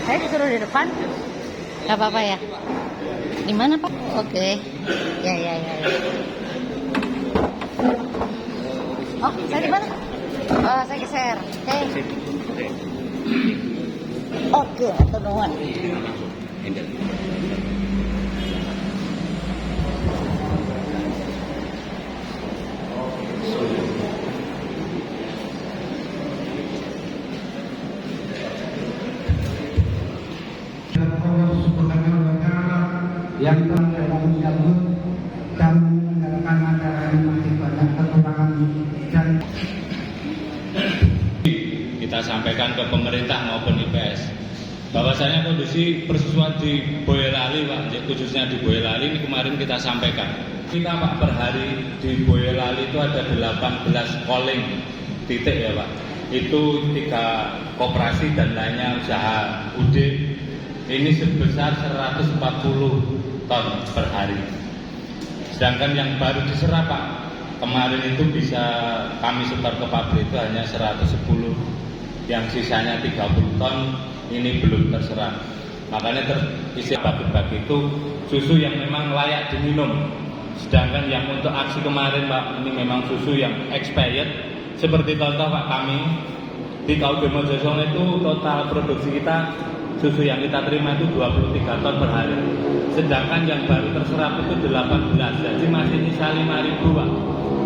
Saya disuruh di depan. Gak apa-apa ya. Di mana Pak? Oke. Ya. Oh, saya di mana? Oh, saya geser. Oke, atau doang. yang telah menyambut dan menyelenggarakan acara ini masih banyak kekurangan dan kita sampaikan ke pemerintah maupun IPS bahwasanya kondisi persusuan di Boyolali Pak, khususnya di Boyolali ini kemarin kita sampaikan. Kita Pak per hari di Boyolali itu ada 18 calling titik ya Pak. Itu 3 koperasi dan lainnya usaha UD. Ini sebesar 140 ton per hari. Sedangkan yang baru diserap Pak, kemarin itu bisa kami setor ke pabrik itu hanya 110. Yang sisanya 30 ton ini belum terserap. Makanya terisi bagi-bagi itu susu yang memang layak diminum. Sedangkan yang untuk aksi kemarin Pak, ini memang susu yang expired. Seperti contoh Pak, kami di KUD Mojosongo itu total produksi kita susu yang kita terima itu 23 ton per hari. Sedangkan yang baru terserap itu 18. Jadi masih nyisa 5.000 Pak.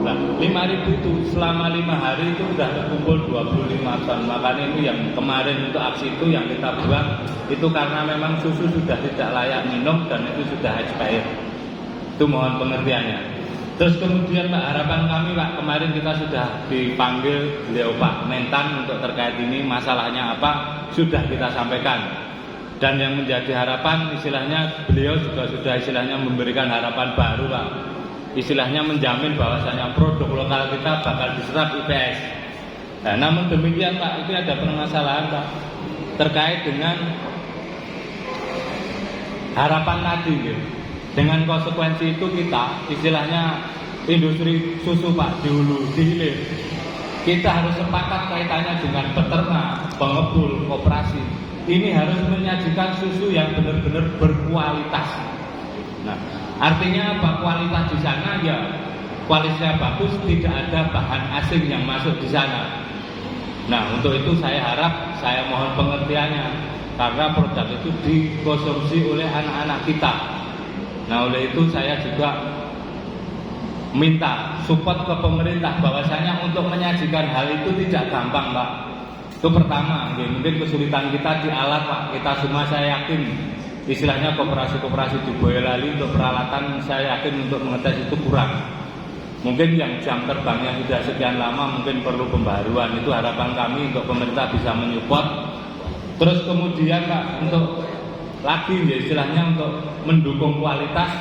Nah, 5.000 itu selama 5 hari itu sudah terkumpul 25 ton. Makanya itu yang kemarin untuk aksi itu yang kita buang itu karena memang susu sudah tidak layak minum dan itu sudah expired. Itu mohon pengertiannya. Terus kemudian Pak, harapan kami Pak, kemarin kita sudah dipanggil beliau Pak Mentan untuk terkait ini masalahnya apa sudah kita sampaikan. Dan yang menjadi harapan istilahnya beliau juga sudah istilahnya memberikan harapan baru Pak. Istilahnya menjamin bahwasanya produk lokal kita bakal diserap IPS. Nah, namun demikian Pak, itu ada permasalahan Pak terkait dengan harapan tadi gitu. Dengan konsekuensi itu kita istilahnya industri susu Pak di hulu, di hilir kita harus sepakat kaitannya dengan peternak, pengepul, koperasi. Ini harus menyajikan susu yang benar-benar berkualitas. Nah, artinya apa? Kualitas di sana ya kualitasnya bagus, tidak ada bahan asing yang masuk di sana. Nah, untuk itu saya harap, saya mohon pengertiannya karena produk itu dikonsumsi oleh anak-anak kita. Nah, oleh itu saya juga minta support ke pemerintah bahwasanya untuk menyajikan hal itu tidak gampang Pak. Itu pertama, mungkin kesulitan kita di alat Pak. Kita semua saya yakin istilahnya koperasi-koperasi di Boyolali untuk peralatan saya yakin untuk mengetes itu kurang. Mungkin yang jam terbangnya sudah sekian lama mungkin perlu pembaruan. Itu harapan kami untuk pemerintah bisa menyupport. Terus kemudian Pak, untuk lagi ya istilahnya untuk mendukung kualitas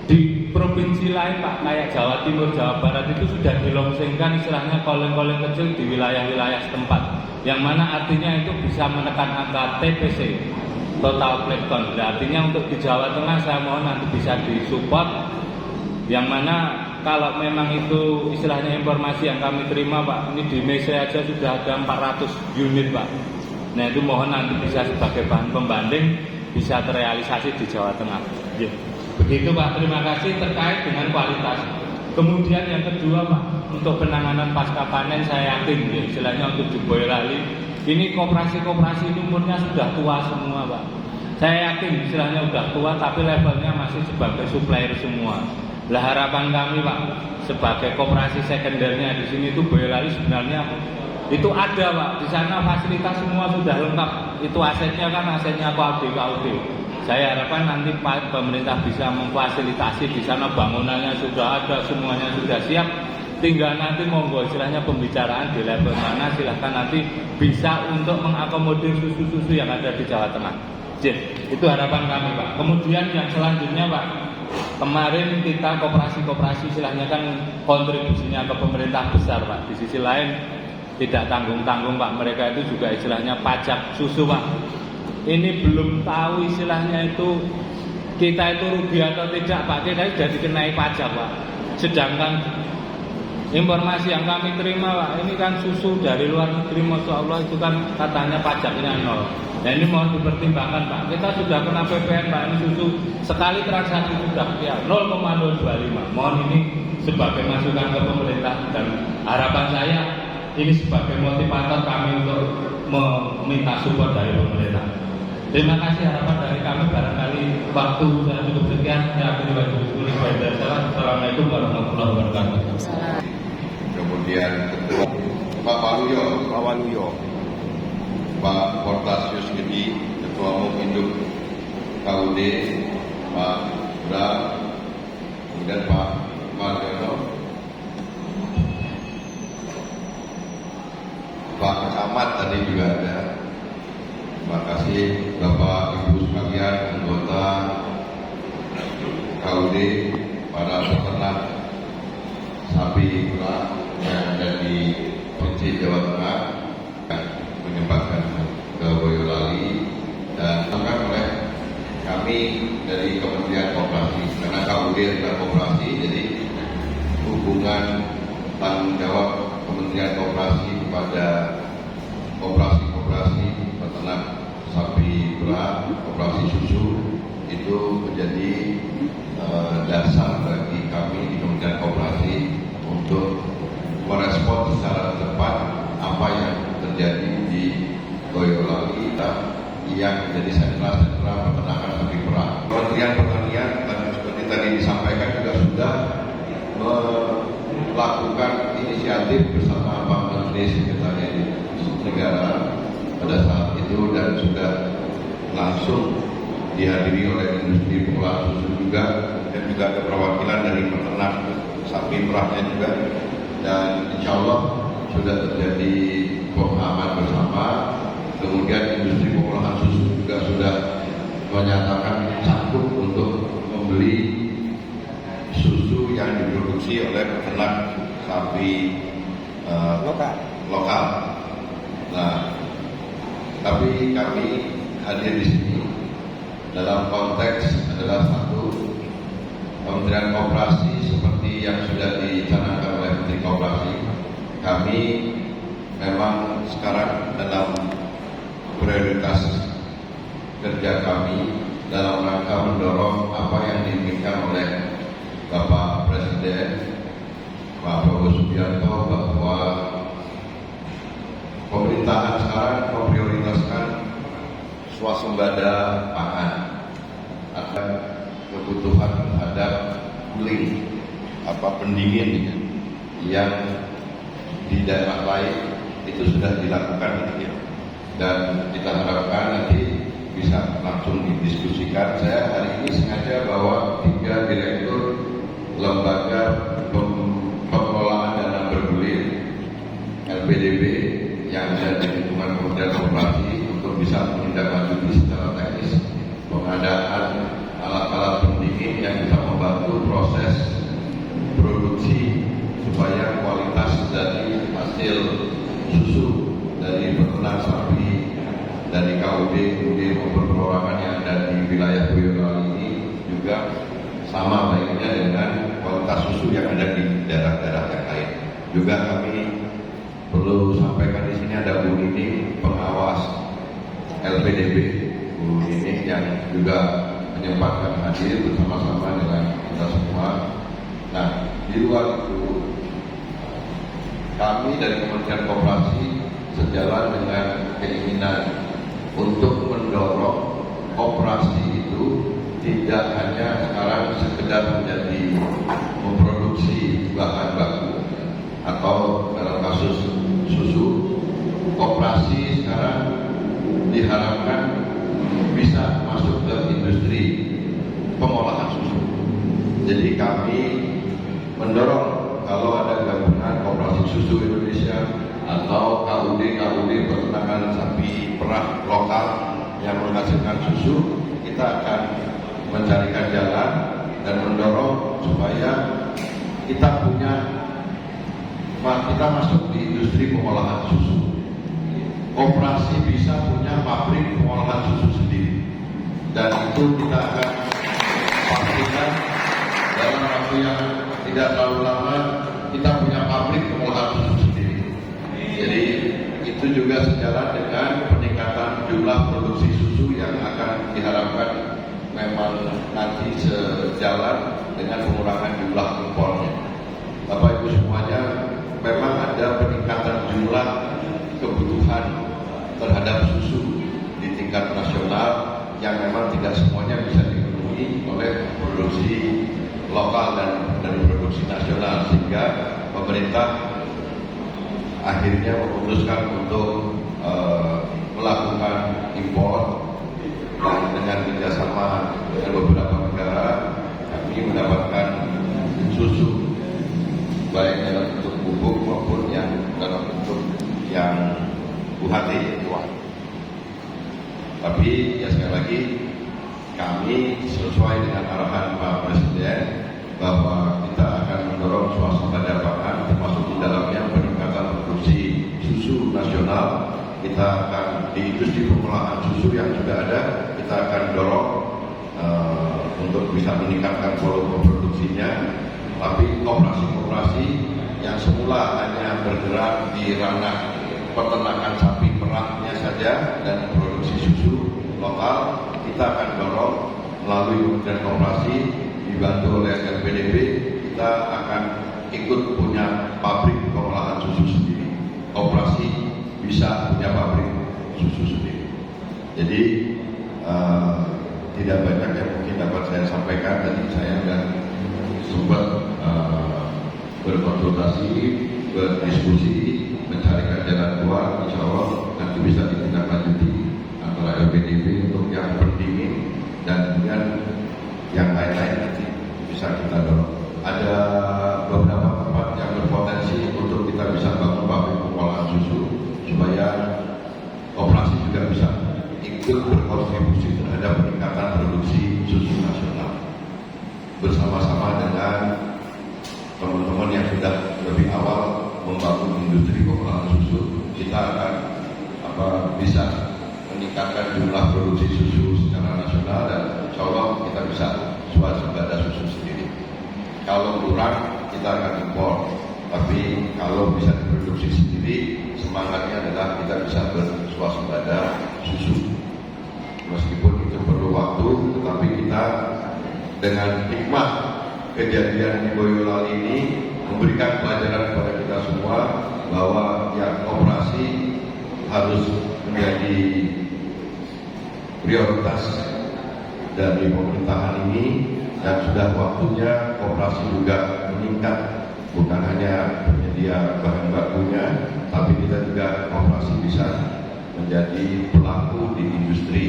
di provinsi lain Pak, kayak Jawa Timur, Jawa Barat itu sudah dilongsengkan istilahnya calling-calling kecil di wilayah-wilayah setempat, yang mana artinya itu bisa menekan angka TPC, total plankton. Nah, artinya untuk di Jawa Tengah saya mohon nanti bisa disupport, yang mana kalau memang itu istilahnya informasi yang kami terima Pak, ini di Indonesia aja sudah ada 400 unit Pak. Nah, itu mohon nanti bisa sebagai bahan pembanding bisa terrealisasi di Jawa Tengah. Ya. Begitu Pak, terima kasih terkait dengan kualitas. Kemudian yang kedua Pak, untuk penanganan pasca panen saya yakin ya, istilahnya untuk di Boyolali ini koperasi-koperasi ini umurnya sudah tua semua Pak. Saya yakin istilahnya sudah tua tapi levelnya masih sebagai supplier semua. Lah harapan kami Pak sebagai koperasi sekundernya di sini itu Boyolali sebenarnya itu ada Pak, di sana fasilitas semua sudah lengkap. Itu asetnya kan asetnya KUD. Saya harapkan nanti pemerintah bisa memfasilitasi di sana, bangunannya sudah ada, semuanya sudah siap. Tinggal nanti monggo istilahnya pembicaraan di level mana, silahkan nanti bisa untuk mengakomodir susu-susu yang ada di Jawa Tengah. Itu harapan kami Pak. Kemudian yang selanjutnya Pak, kemarin kita koperasi-koperasi istilahnya kan kontribusinya ke pemerintah besar Pak. Di sisi lain tidak tanggung-tanggung Pak, mereka itu juga istilahnya pajak susu Pak. Ini belum tahu istilahnya itu kita itu rugi atau tidak Pak, kita sudah dikenai pajak Pak. Sedangkan Informasi yang kami terima Pak, ini kan susu dari luar negeri, Masya Allah itu kan katanya pajaknya 0. Nah ini mohon dipertimbangkan Pak, kita sudah kena PPN Pak, ini susu sekali transaksi sudah ya 0,025. Mohon ini sebagai masukan ke pemerintah, dan harapan saya ini sebagai motivator kami untuk meminta support dari pemerintah. Terima kasih, harapan dari kami, barangkali waktu saya cukup sekian. Saya akhiri wabillahi. Assalamualaikum warahmatullahi wabarakatuh. Kemudian Ketua Pak Waluyo, Pak Portasius Gedi, Ketua Umum Induk KUD, Pak Bra, kemudian Pak Margono, Pak Camat tadi juga ada. Terima kasih Bapak Ibu sekalian, anggota KUD, para peternak sapi perah yang ada di Provinsi Jawa Tengah yang menyempatkan ke Boyolali, dan dilakukan oleh kami dari Kementerian Koperasi, karena KUD adalah koperasi, jadi hubungan tanggung jawab Kementerian Koperasi kepada koperasi peternak sapi perah, koperasi susu itu menjadi dasar bagi kami di Kementerian Koperasi untuk merespon secara cepat apa yang terjadi di Boyolali yang menjadi sentra-sentra peternakan sapi perah. Kementerian Pertanian seperti tadi disampaikan juga sudah melakukan inisiatif bersama Pak Menteri Sekretariat Negara pada saat itu, dan sudah langsung dihadiri oleh industri pengolahan susu juga, dan juga ada perwakilan dari peternak sapi perahnya juga, dan insya Allah sudah terjadi pemahaman bersama. Kemudian industri pengolahan susu juga sudah menyatakan sanggup untuk membeli susu yang diproduksi oleh peternak sapi lokal. Nah, tapi kami hadir di sini dalam konteks adalah satu, Kementerian Koperasi seperti yang sudah dicanangkan oleh Menteri Koperasi. Kami memang sekarang dalam prioritas kerja kami dalam rangka mendorong apa yang diinginkan oleh Bapak Presiden Pak Prabowo Subianto, bahwa pemerintahan sekarang memprioritaskan swasembada pangan, akan kebutuhan terhadap cooling pendingin yang di daerah lain itu sudah dilakukan gitu ya. Dan kita harapkan nanti bisa langsung didiskusikan. Saya hari ini sengaja bawa 3 direktur lembaga pengelolaan dana bergulir LPDB yang ada di lingkungan Kementerian Koperasi untuk bisa menindaklanjuti secara teknis pengadaan alat-alat pendingin yang bisa membantu proses produksi supaya kualitas dari hasil susu dari peternak sapi dari KUD maupun perorangan yang ada di wilayah Boyolali ini juga sama baiknya dengan kualitas susu yang ada di daerah-daerah yang lain. Juga kami perlu sampaikan di sini ada Bu Nini, pengawas LPDB, Bu Nini yang juga menyempatkan hadir bersama-sama dengan kita semua. Nah, di luar itu kami dari Kementerian Koperasi sejalan dengan keinginan untuk mendorong koperasi itu tidak hanya sekarang sekedar menjadi memproduksi bahan baku atau dalam kasus susu, koperasi sekarang diharapkan bisa masuk ke industri pengolahan susu. Jadi kami mendorong kalau ada gabungan Koperasi Susu Indonesia atau KUD peternakan sapi perah lokal yang menghasilkan susu, kita akan mencarikan jalan dan mendorong supaya kita masuk di industri pengolahan susu. Koperasi bisa punya pabrik pengolahan susu sendiri, dan itu kita akan pastikan dalam waktu yang tidak terlalu lama kita punya pabrik Itu juga sejalan dengan peningkatan jumlah produksi susu yang akan diharapkan memang nanti sejalan dengan pengurangan jumlah impornya. Bapak Ibu semuanya, memang ada peningkatan jumlah kebutuhan terhadap susu di tingkat nasional yang memang tidak semuanya bisa dipenuhi oleh produksi lokal dan dari produksi nasional, sehingga pemerintah akhirnya memutuskan untuk melakukan impor, dan dengan kerjasama dengan beberapa negara kami mendapatkan susu baik dalam bentuk bubuk maupun yang dalam bentuk yang UHT. Tapi ya sekali lagi kami sesuai dengan arahan Pak Presiden bahwa kita akan mendorong swasembada pangan, termasuk di dalamnya peningkatan produksi susu nasional. Kita akan di industri pengolahan susu yang sudah ada, kita akan dorong untuk bisa meningkatkan volume produksinya. Tapi koperasi-koperasi yang semula hanya bergerak di ranah peternakan sapi perahnya saja dan produksi susu lokal, kita akan dorong melalui Kementerian Koperasi dibantu oleh LPDP, kita akan ikut punya pabrik pengolahan susu sendiri. Koperasi bisa punya pabrik susu sendiri. Jadi tidak banyak yang mungkin dapat saya sampaikan. Tadi saya sudah sempat berkonsultasi, berdiskusi, mencarikan jalan keluar. Insya Allah nanti bisa ditindaklanjuti antara LPDP untuk yang pendingin dan kemudian yang lain-lain nanti bisa kita dorong. Ada beberapa tempat yang berpotensi untuk kita bisa bangun pabrik pengolahan susu supaya koperasi juga bisa ikut berkontribusi terhadap peningkatan produksi susu nasional. Bersama-sama dengan teman-teman yang sudah lebih awal membangun industri pengolahan susu, kita akan bisa meningkatkan jumlah produksi susu secara nasional dan insya Allah kita bisa swasembada susu sendiri. Kalau kurang kita akan impor, tapi kalau bisa diproduksi sendiri, semangatnya adalah kita bisa berswasembada susu. Meskipun itu perlu waktu, tetapi kita dengan hikmah kejadian di Boyolali ini memberikan pelajaran kepada kita semua bahwa ya koperasi harus menjadi prioritas dari pemerintahan ini, dan sudah waktunya koperasi juga meningkat, bukan hanya penyedia bahan bakunya, tapi kita juga koperasi bisa menjadi pelaku di industri.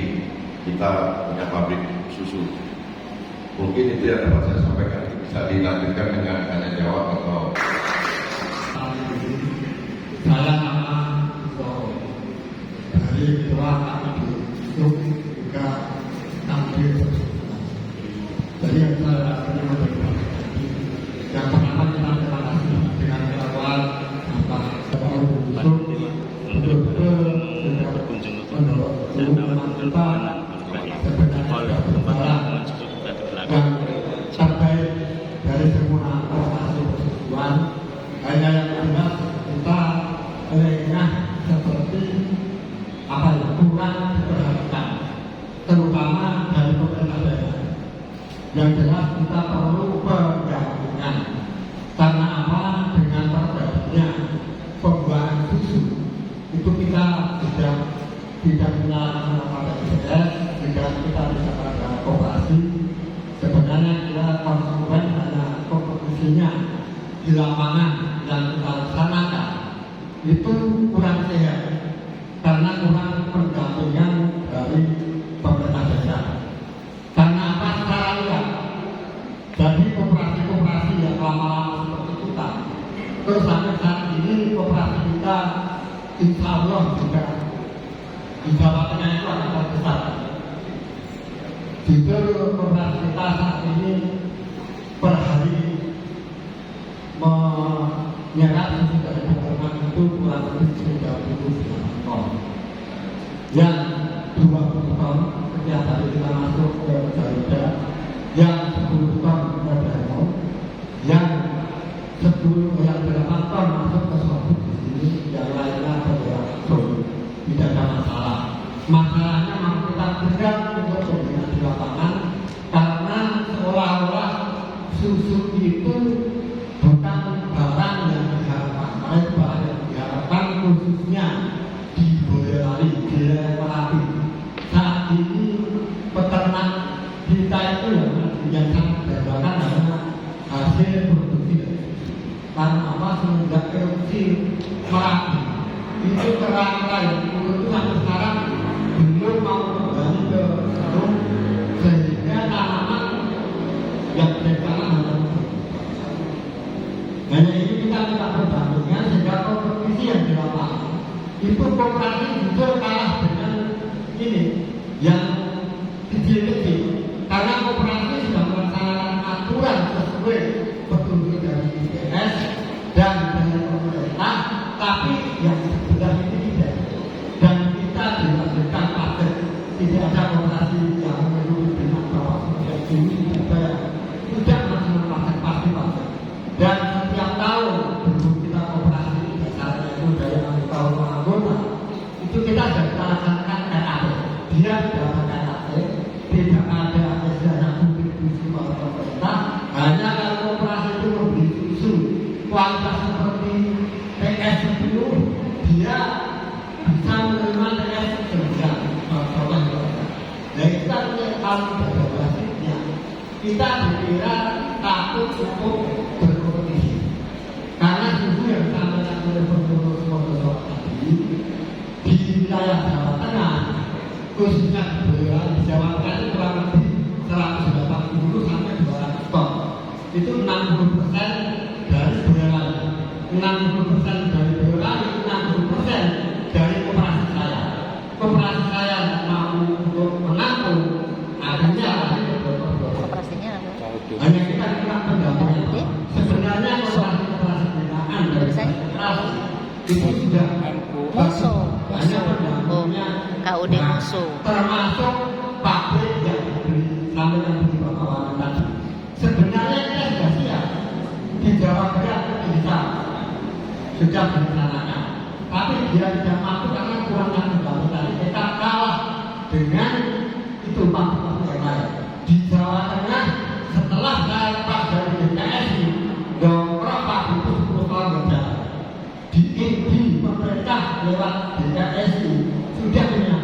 Kita punya pabrik susu. Mungkin itu yang dapat saya sampaikan. Bisa dilanjutkan dengan tanya jawab atau saya nama dari ketua KPU juga tampil. Jadi yang saya terima dari yang pertama kita terima kasih dengan kelakuan Bapak betul-betul mendorong teman kita sebenarnya dan terbaik dari semua orasi persatuan. Hanya yang jelas kita lengah seperti apa yang kurang diperhatikan, terutama dari pemerintah daerah. Yang jelas kita perlu pendampingan. Karena apa? Dengan terjadinya pembuahan susu itu kita tidak punya pada BPS, tidak kita bisa pada koperasi. Sebenarnya kita konsumen hanya kompetisinya di lapangan yang kita laksanakan itu kurang sehat karena kurang pendampingan dari pemerintah daerah. Karena apa? Secara lihat, jadi koperasi-koperasi yang lama-lama seperti kita, terus sampai saat ini koperasi kita insya Allah juga di Jawa Tengah itu akan terbesar. Jujur koperasi kita saat ini per hari menyerap susu dari peternak itu kurang lebih 30 ton. Yang 20 ton setiap hari kita masuk ke Garuda, yang 10 ton ke Demo, yang 8 ton masuk ke Solo di sini, yang lainnya ke daerah Solo. masalahnya mampu kita berat untuk pembinaan di lapangan karena seolah-olah susu itu bukan barang yang diharapkan, karena itu barang yang diharapkan khususnya di Boyolali, di Merapi. Saat ini peternak kita itu yang sangat berbangga karena hasil produksi. Karena apa? Semenjak erupsi Merapi itu kerangka yang itu sampai sekarang belum mau kembali ke sarung, sehingga tanaman yang berjalan hanya ini kita minta perbandingan sehingga kompetisi yang di lapangan itu koperasi muncul kalah dengan ini yang kecil-kecil, karena koperasi sudah melaksanakan aturan sesuai petunjuk dari IPS dan dari pemerintah, tapi yang sebelah ini tidak, dan kita diwajibkan pakai tidak ada koperasi yang menurut dengan bahwa sudah ini tidak masih memakai pasti dan setiap tahun berhubung kita koperasi dasarnya itu dari anggota itu kita sudah laksanakan RAP. Dia tidak ada RAP, tidak ada istilahnya kontribusi oleh pemerintah. Hanya kalau koperasi itu membeli susu kualitas seperti PS10, dia bisa menerima PS9. Nah itu kan kalau tidak basisnya kita dikira takut untuk berkompetisi, karena susu yang disampaikan oleh pengurus Motor tadi di wilayah Jawa Tengah, khususnya di Boyolali, di Jawa Tengah itu kurang lebih 180 sampai 200 ton. Itu 60% dari Boyolali, 60% dari Boyolali, 60% dari koperasi saya. Koperasi saya tidak mampu untuk menampung, akhirnya Operasinya apa? hanya kita pendampingan. Sebenarnya koperasi binaan dari koperasi itu sudah Musuh, hanya pendampingnya KUD musuh. termasuk pabrik yang dibeli sampai yang di bawah tadi. Sebenarnya kita sudah siap di Jawa Barat bisa sudah direncanakan, tapi dia tidak mampu karena kurangnya pendampingan. Kita kalah dengan itu pabrik yang lain di Jawa Tengah. Setelah saya lepas dari DKSI, dongkrok pabrik itu 10 tahun berjalan. Di pemerintah lewat DKSI sudah punya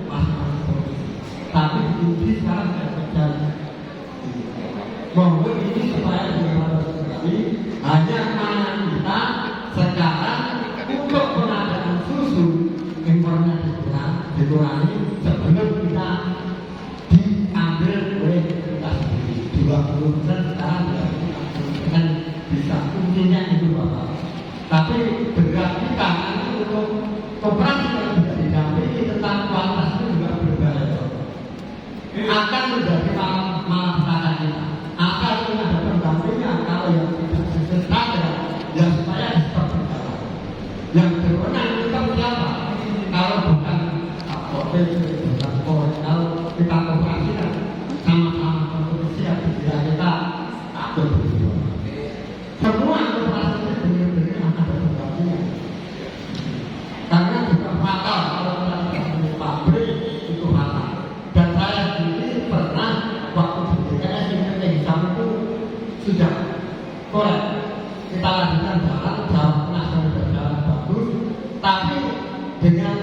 masing-masing provinsi, tapi di sekarang tidak berjalan. Monggo ini supaya sekali hanya mana kita sekarang untuk pengadaan susu impornya dikurangi sebelum kita diambil oleh kita sendiri 20% sekarang dengan bisa kuncinya itu Bapak. Tapi berarti karena itu untuk koperasi yang tidak didampingi tentang kualitas itu juga berbahaya, akan menjadi malapetaka kita. Asal itu ada pendampingnya, kalau yang tidak sesuai standar ya supaya bisa berjalan. Yang berwenang itu siapa? Kalau bukan Kapolri, bukan Polri, kalau kita koperasi kan sama-sama kompetisi yang kita atur. Semua koperasi itu benar-benar akan berpendampingan. Karena juga fatal kalau kita tidak punya pabrik itu fatal. Dan saya sendiri pernah waktu di DKS yang itu sudah korek. Kita lanjutkan jalan Tengah sudah berjalan bagus, tapi dengan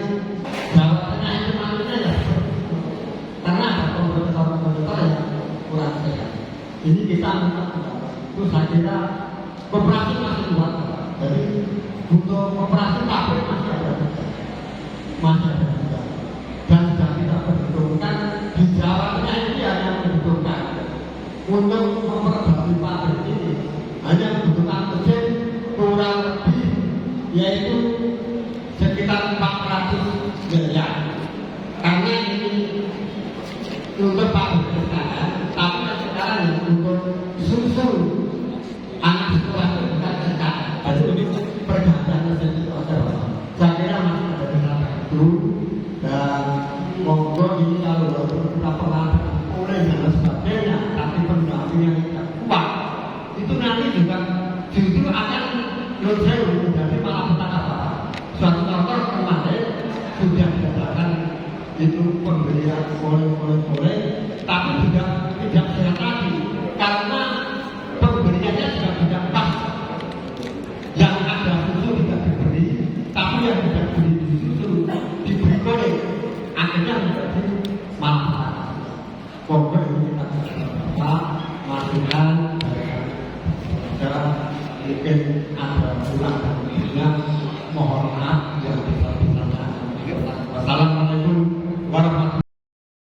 Jawa Tengah itu namanya ya karena ada komputer yang kurang sehat. Ini kita minta itu saya kira koperasi masih kuat. Jadi untuk koperasi pabrik masih ada juga. Dan sudah kita perhitungkan di Jawa Tengah ini hanya membutuhkan untuk memperbaiki pabrik ini hanya membutuhkan mesin kurang lebih yaitu sekitar 400 miliar. Karena ini untuk pabrik sekarang, tapi sekarang untuk susu anak sekolah itu bukan sekarang. Pergantian mesin itu ada. Saya kira masih ada di sana itu. Dan monggo ini kalau kita pernah oleh dan sebagainya, tapi pendampingan yang kuat itu nanti juga justru akan menjadi malah petaka. Suatu contoh kemarin sudah dikatakan itu pemberian boleh, tapi juga tidak sehat lagi karena pemberiannya juga tidak pas. Yang ada susu tidak diberi, tapi yang tidak diberi susu diberi goreng, akhirnya menjadi manfaat. Pokoknya ini kita bersama masukan dari mungkin ada kurang dan lebihnya, mohon maaf yang besar-besarnya. Wassalamualaikum warahmatullahi wabarakatuh.